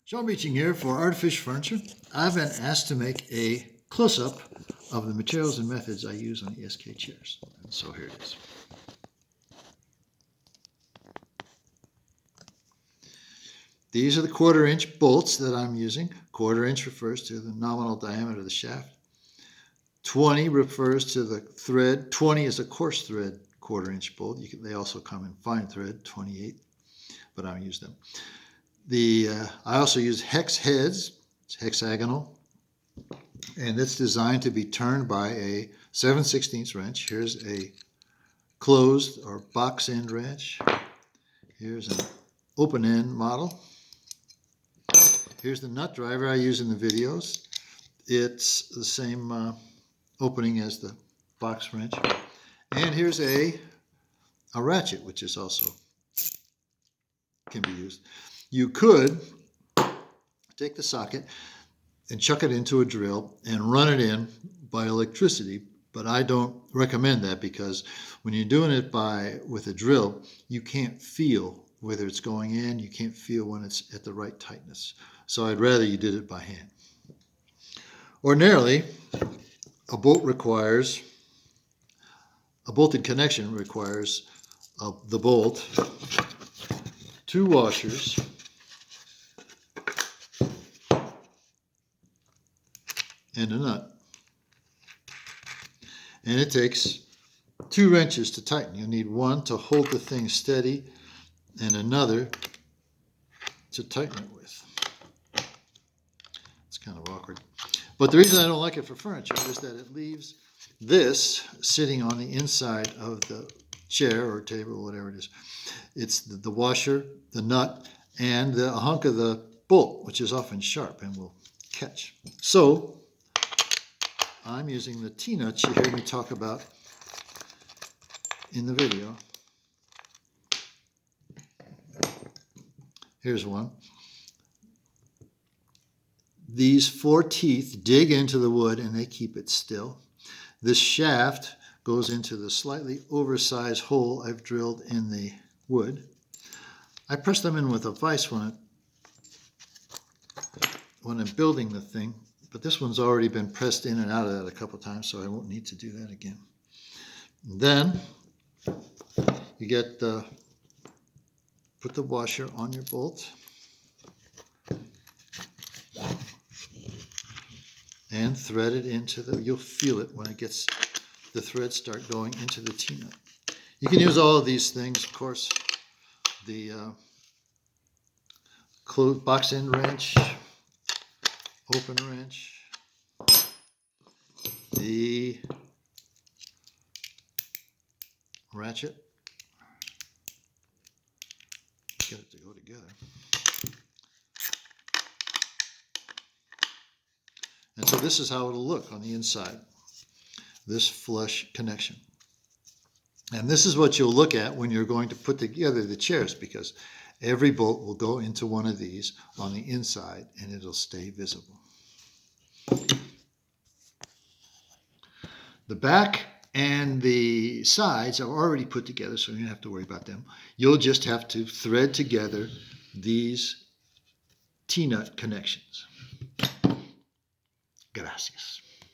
Sean Beeching here for Artificial Furniture. I've been asked to make a close-up of the materials and methods I use on the SK chairs. And so here it is. These are the 1/4-inch bolts that I'm using. 1/4-inch refers to the nominal diameter of the shaft. 20 refers to the thread. 20 is a coarse thread 1/4-inch bolt. They also come in fine thread, 28, but I don't use them. I also use hex heads. It's hexagonal, and it's designed to be turned by a 7/16 wrench. Here's a closed or box end wrench. Here's an open end model. Here's the nut driver I use in the videos. It's the same opening as the box wrench. And here's a ratchet, which is also can be used. You could take the socket and chuck it into a drill and run it in by electricity, but I don't recommend that because when you're doing it with a drill, you can't feel whether it's going in, you can't feel when it's at the right tightness. So I'd rather you did it by hand. Ordinarily, a bolted connection requires the bolt, 2 washers, and a nut. And it takes 2 wrenches to tighten. You'll need one to hold the thing steady and another to tighten it with. It's kind of awkward. But the reason I don't like it for furniture is that it leaves this sitting on the inside of the chair or table or whatever it is. It's the washer, the nut, and a hunk of the bolt, which is often sharp and will catch. So I'm using the T-nuts you heard me talk about in the video. Here's one. These 4 teeth dig into the wood and they keep it still. This shaft goes into the slightly oversized hole I've drilled in the wood. I press them in with a vise when I'm building the thing, but this one's already been pressed in and out of that a couple times, so I won't need to do that again. And then you put the washer on your bolt and thread it into you'll feel it when the threads start going into the T-nut. You can use all of these things, of course, the closed box end wrench, open wrench, the ratchet, get it to go together. And so this is how it'll look on the inside, this flush connection. And this is what you'll look at when you're going to put together the chairs, because every bolt will go into one of these on the inside and it'll stay visible. The back and the sides are already put together, so you don't have to worry about them. You'll just have to thread together these T-nut connections. Gracias.